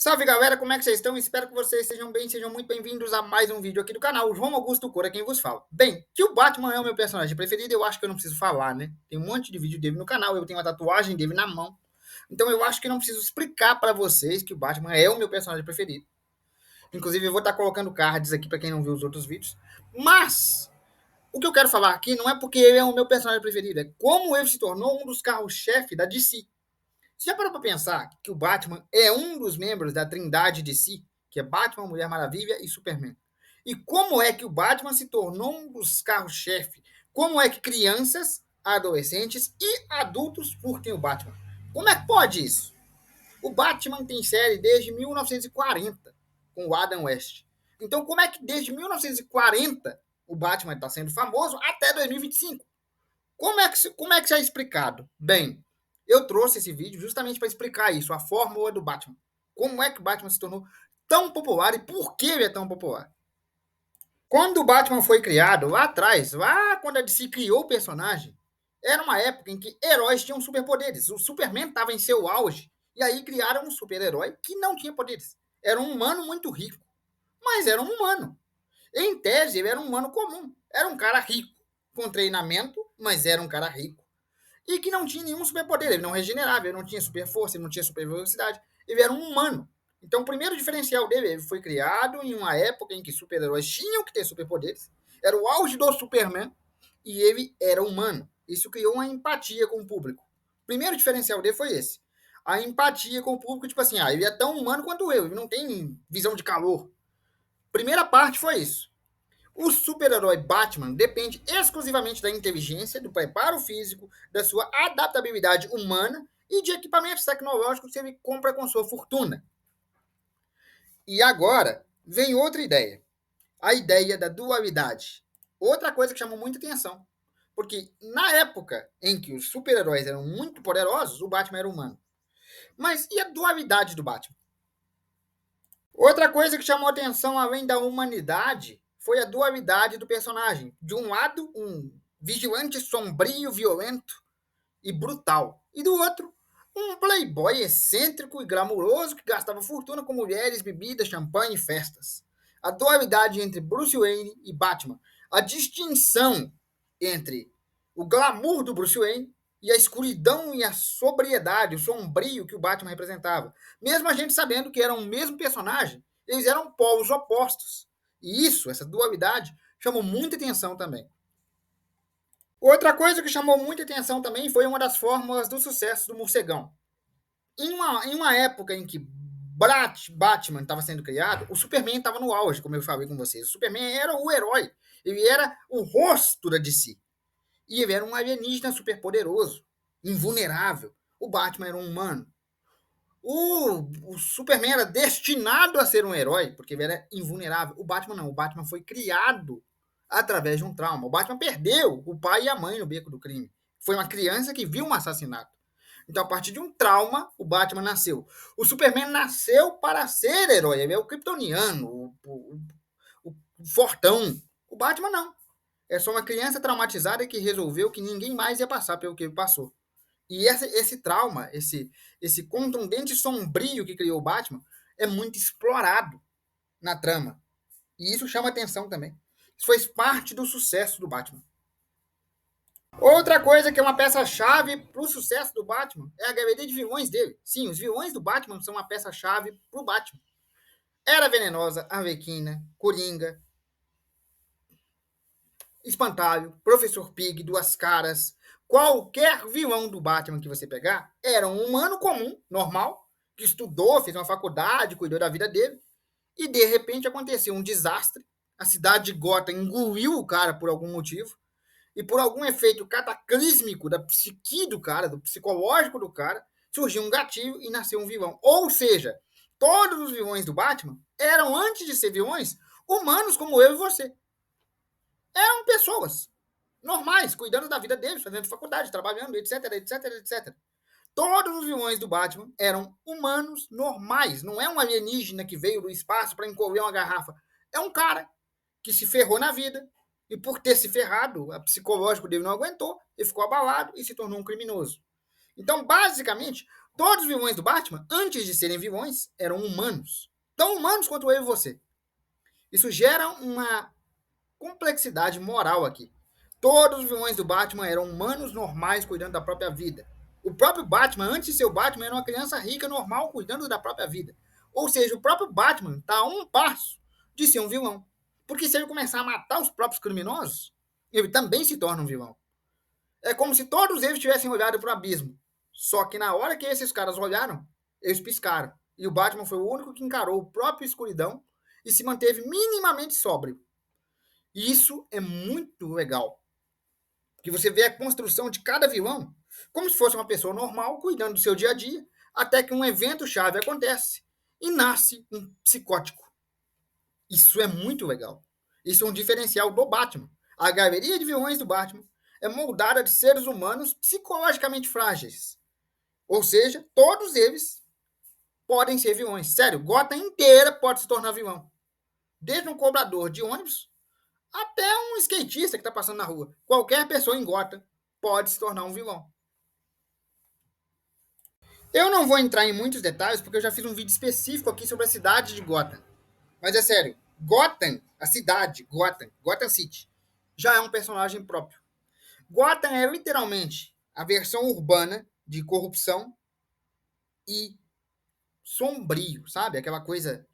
Salve galera, como é que vocês estão? Espero que vocês estejam bem, sejam muito bem-vindos a mais um vídeo aqui do canal. João Augusto Cora, quem vos fala. Bem, que o Batman é o meu personagem preferido, eu acho que eu não preciso falar, né? Tem um monte de vídeo dele no canal, eu tenho uma tatuagem dele na mão. Então eu acho que não preciso explicar para vocês que o Batman é o meu personagem preferido. Inclusive eu vou estar colocando cards aqui para quem não viu os outros vídeos. Mas o que eu quero falar aqui não é porque ele é o meu personagem preferido, é como ele se tornou um dos carros-chefe da DC. Você já parou para pensar que o Batman é um dos membros da trindade de si, que é Batman, Mulher Maravilha e Superman? E como é que o Batman se tornou um dos carros-chefe? Como é que crianças, adolescentes e adultos curtem o Batman? Como é que pode isso? O Batman tem série desde 1940, com o Adam West. Então, como é que desde 1940 o Batman está sendo famoso até 2025? Como é que isso é explicado? Bem, eu trouxe esse vídeo justamente para explicar isso, a fórmula do Batman. Como é que o Batman se tornou tão popular e por que ele é tão popular? Quando o Batman foi criado, lá atrás, lá quando a DC criou o personagem, era uma época em que heróis tinham superpoderes. O Superman estava em seu auge. E aí criaram um super-herói que não tinha poderes. Era um humano muito rico. Mas era um humano. Em tese, ele era um humano comum. Era um cara rico, com treinamento, mas era um cara rico. E que não tinha nenhum superpoder, ele não regenerava, ele não tinha super força, ele não tinha super velocidade, ele era um humano. Então, o primeiro diferencial dele, ele foi criado em uma época em que super-heróis tinham que ter superpoderes, era o auge do Superman, e ele era humano. Isso criou uma empatia com o público. O primeiro diferencial dele foi esse. A empatia com o público, tipo assim, ele é tão humano quanto eu, ele não tem visão de calor. Primeira parte foi isso. O super-herói Batman depende exclusivamente da inteligência, do preparo físico, da sua adaptabilidade humana e de equipamentos tecnológicos que ele compra com sua fortuna. E agora vem outra ideia, a ideia da dualidade. Outra coisa que chamou muita atenção, porque na época em que os super-heróis eram muito poderosos, o Batman era humano. Mas e a dualidade do Batman? Outra coisa que chamou atenção, além da humanidade, foi a dualidade do personagem. De um lado, um vigilante sombrio, violento e brutal. E do outro, um playboy excêntrico e glamuroso que gastava fortuna com mulheres, bebidas, champanhe e festas. A dualidade entre Bruce Wayne e Batman. A distinção entre o glamour do Bruce Wayne e a escuridão e a sobriedade, o sombrio que o Batman representava. Mesmo a gente sabendo que eram o mesmo personagem, eles eram polos opostos. E isso, essa dualidade, chamou muita atenção também. Outra coisa que chamou muita atenção também foi uma das fórmulas do sucesso do morcegão. Em uma época em que Batman estava sendo criado, o Superman estava no auge, como eu falei com vocês. O Superman era o herói, ele era o rosto da DC. E ele era um alienígena superpoderoso, invulnerável. O Batman era um humano. O Superman era destinado a ser um herói, porque ele era invulnerável. O Batman não. O Batman foi criado através de um trauma. O Batman perdeu o pai e a mãe no beco do crime. Foi uma criança que viu um assassinato. Então, a partir de um trauma, o Batman nasceu. O Superman nasceu para ser herói. Ele é o kryptoniano, o fortão. O Batman não. É só uma criança traumatizada que resolveu que ninguém mais ia passar pelo que ele passou. E esse trauma, esse contundente sombrio que criou o Batman, é muito explorado na trama. E isso chama atenção também. Isso fez parte do sucesso do Batman. Outra coisa que é uma peça-chave para o sucesso do Batman é a galeria de vilões dele. Sim, os vilões do Batman são uma peça-chave para o Batman. Era Venenosa, Arlequina, Coringa, Espantalho, Professor Pig, Duas Caras, qualquer vilão do Batman que você pegar, era um humano comum, normal, que estudou, fez uma faculdade, cuidou da vida dele, e de repente aconteceu um desastre, a cidade de Gotham engoliu o cara por algum motivo, e por algum efeito cataclísmico da psique do cara, do psicológico do cara, surgiu um gatilho e nasceu um vilão. Ou seja, todos os vilões do Batman eram, antes de ser vilões, humanos como eu e você. Eram pessoas normais, cuidando da vida deles, fazendo faculdade, trabalhando, etc, etc, etc. Todos os vilões do Batman eram humanos normais. Não é um alienígena que veio do espaço para encolher uma garrafa. É um cara que se ferrou na vida e por ter se ferrado, a psicológico dele não aguentou, ele ficou abalado e se tornou um criminoso. Então, basicamente, Todos os vilões do Batman, antes de serem vilões, eram humanos. Tão humanos quanto eu e você. Isso gera uma complexidade moral aqui. Todos os vilões do Batman eram humanos normais cuidando da própria vida. O próprio Batman, antes de ser o Batman, era uma criança rica normal cuidando da própria vida. Ou seja, o próprio Batman está a um passo de ser um vilão. Porque se ele começar a matar os próprios criminosos, ele também se torna um vilão. É como se todos eles tivessem olhado para o abismo. Só que na hora que esses caras olharam, eles piscaram. E o Batman foi o único que encarou a própria escuridão e se manteve minimamente sóbrio. E isso é muito legal. Que você vê a construção de cada vilão como se fosse uma pessoa normal, cuidando do seu dia a dia, até que um evento chave acontece e nasce um psicótico. Isso é muito legal. Isso é um diferencial do Batman. A galeria de vilões do Batman é moldada de seres humanos psicologicamente frágeis. Ou seja, todos eles podem ser vilões. Sério, Gotham inteira pode se tornar vilão. Desde um cobrador de ônibus até um skatista que está passando na rua. Qualquer pessoa em Gotham pode se tornar um vilão. Eu não vou entrar em muitos detalhes porque eu já fiz um vídeo específico aqui sobre a cidade de Gotham. Mas é sério, Gotham, a cidade, Gotham City, já é um personagem próprio. Gotham é literalmente a versão urbana de corrupção e sombrio, sabe? Aquela coisa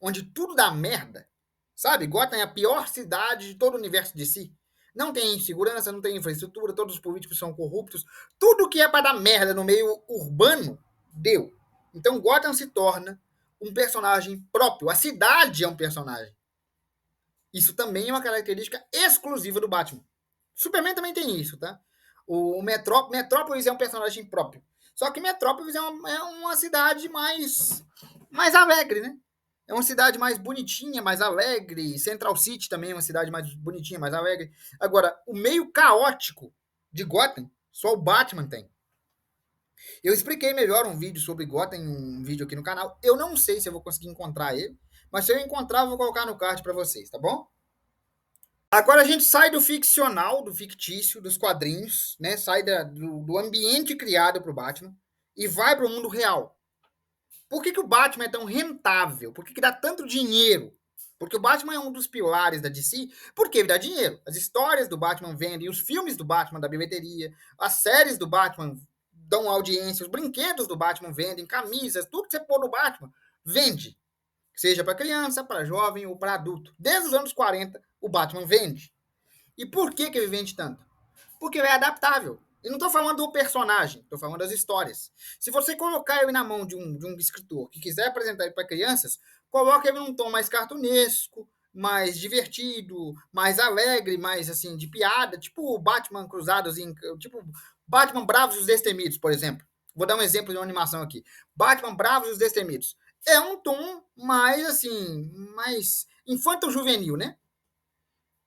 onde tudo dá merda, sabe? Gotham é a pior cidade de todo o universo de si. Não tem segurança, não tem infraestrutura, todos os políticos são corruptos. Tudo que é para dar merda no meio urbano, deu. Então Gotham se torna um personagem próprio. A cidade é um personagem. Isso também é uma característica exclusiva do Batman. Superman também tem isso, tá? O Metrópolis é um personagem próprio. Só que Metrópolis é uma cidade mais alegre, né? É uma cidade mais bonitinha, mais alegre. Central City também é uma cidade mais bonitinha, mais alegre. Agora, o meio caótico de Gotham, só o Batman tem. Eu expliquei melhor um vídeo sobre Gotham, um vídeo aqui no canal. Eu não sei se eu vou conseguir encontrar ele, mas se eu encontrar, eu vou colocar no card para vocês, tá bom? Agora a gente sai do ficcional, do fictício, dos quadrinhos, né? Sai do ambiente criado para o Batman e vai para o mundo real. Por que o Batman é tão rentável? Por que dá tanto dinheiro? Porque o Batman é um dos pilares da DC, porque ele dá dinheiro. As histórias do Batman vendem, os filmes do Batman da bilheteria, as séries do Batman dão audiência, os brinquedos do Batman vendem, camisas, tudo que você pôr no Batman vende. Seja para criança, para jovem ou para adulto. Desde os anos 40, o Batman vende. E por que ele vende tanto? Porque ele é adaptável. E não estou falando do personagem, estou falando das histórias. Se você colocar ele na mão de um escritor que quiser apresentar ele para crianças, coloca ele num tom mais cartunesco, mais divertido, mais alegre, mais assim, de piada, tipo Batman Cruzados, tipo Batman Bravos e os Destemidos, por exemplo. Vou dar um exemplo de uma animação aqui. Batman Bravos e os Destemidos. É um tom mais assim, mais infanto-juvenil, né?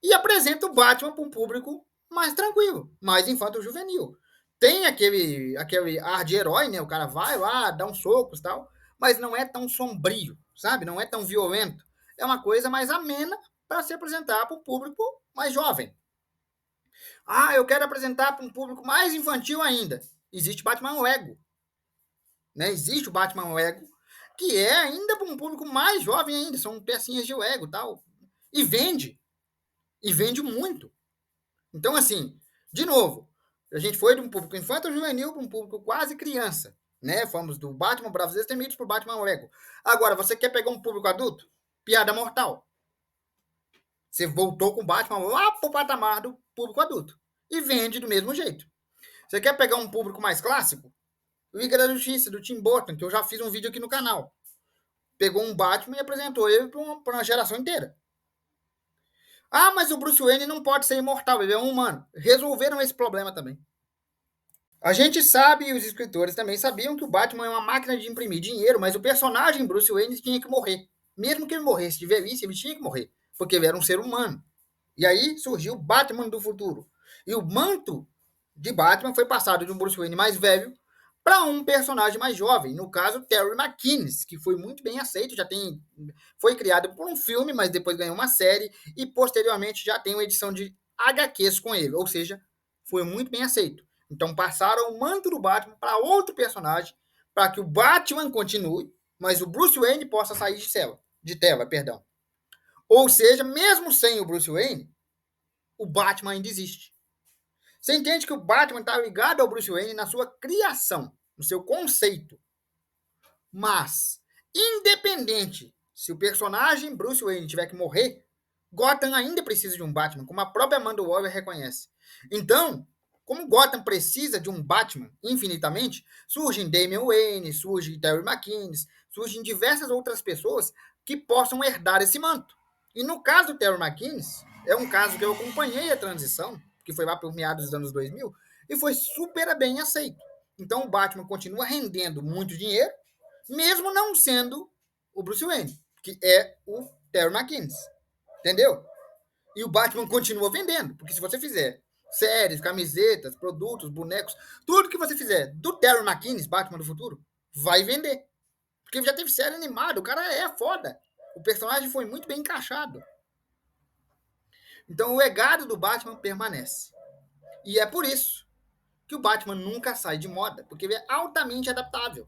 E apresenta o Batman para um público mais tranquilo, mais infanto-juvenil. Tem aquele ar de herói, né? O cara vai lá, dá uns socos e tal, mas não é tão sombrio, sabe? Não é tão violento. É uma coisa mais amena para se apresentar para um público mais jovem. Ah, eu quero apresentar para um público mais infantil ainda. Existe Batman Lego. Né? Existe o Batman Lego, que é ainda para um público mais jovem ainda. São pecinhas de Lego e tal. E vende. E vende muito. Então, assim, de novo, a gente foi de um público infanto-juvenil para um público quase criança. Né? Fomos do Batman Bravos e Destemidos para o Batman Lego. Agora, você quer pegar um público adulto? Piada Mortal. Você voltou com o Batman lá para o patamar do público adulto. E vende do mesmo jeito. Você quer pegar um público mais clássico? Liga da Justiça, do Tim Burton, que eu já fiz um vídeo aqui no canal. Pegou um Batman e apresentou ele para uma geração inteira. Ah, mas o Bruce Wayne não pode ser imortal, ele é um humano. Resolveram esse problema também. A gente sabe, e os escritores também sabiam, que o Batman é uma máquina de imprimir dinheiro, mas o personagem Bruce Wayne tinha que morrer. Mesmo que ele morresse de velhice, ele tinha que morrer, porque ele era um ser humano. E aí surgiu o Batman do futuro. E o manto de Batman foi passado de um Bruce Wayne mais velho para um personagem mais jovem, no caso Terry McInnes, que foi muito bem aceito, foi criado por um filme, mas depois ganhou uma série e posteriormente já tem uma edição de HQs com ele, ou seja, foi muito bem aceito. Então passaram o manto do Batman para outro personagem para que o Batman continue, mas o Bruce Wayne possa sair de tela, perdão. Ou seja, mesmo sem o Bruce Wayne, o Batman ainda existe. Você entende que o Batman está ligado ao Bruce Wayne na sua criação, no seu conceito. Mas, independente se o personagem Bruce Wayne tiver que morrer, Gotham ainda precisa de um Batman, como a própria Amanda Waller reconhece. Então, como Gotham precisa de um Batman infinitamente, surgem Damian Wayne, surge Terry McInnes, surgem diversas outras pessoas que possam herdar esse manto. E no caso do Terry McInnes, é um caso que eu acompanhei a transição, que foi lá por meados dos anos 2000, e foi super bem aceito. Então o Batman continua rendendo muito dinheiro, mesmo não sendo o Bruce Wayne, que é o Terry McInnes. Entendeu? E o Batman continua vendendo, porque se você fizer séries, camisetas, produtos, bonecos, tudo que você fizer do Terry McInnes, Batman do futuro, vai vender. Porque já teve série animada, o cara é foda. O personagem foi muito bem encaixado. Então o legado do Batman permanece. E é por isso que o Batman nunca sai de moda, porque ele é altamente adaptável.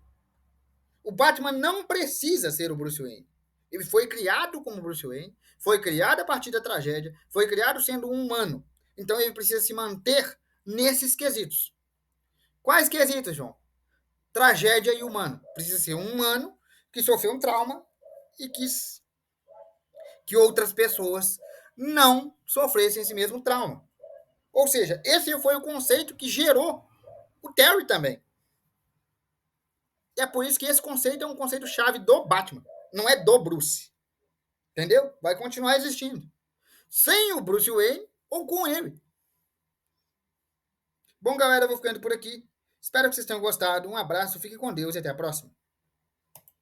O Batman não precisa ser o Bruce Wayne. Ele foi criado como Bruce Wayne, foi criado a partir da tragédia, foi criado sendo um humano. Então ele precisa se manter nesses quesitos. Quais quesitos, João? Tragédia e humano. Precisa ser um humano que sofreu um trauma e quis que outras pessoas não sofressem esse mesmo trauma. Ou seja, esse foi o conceito que gerou o Terry também. E é por isso que esse conceito é um conceito chave do Batman, não é do Bruce. Entendeu? Vai continuar existindo. Sem o Bruce Wayne ou com ele. Bom, galera, eu vou ficando por aqui. Espero que vocês tenham gostado. Um abraço, fique com Deus e até a próxima.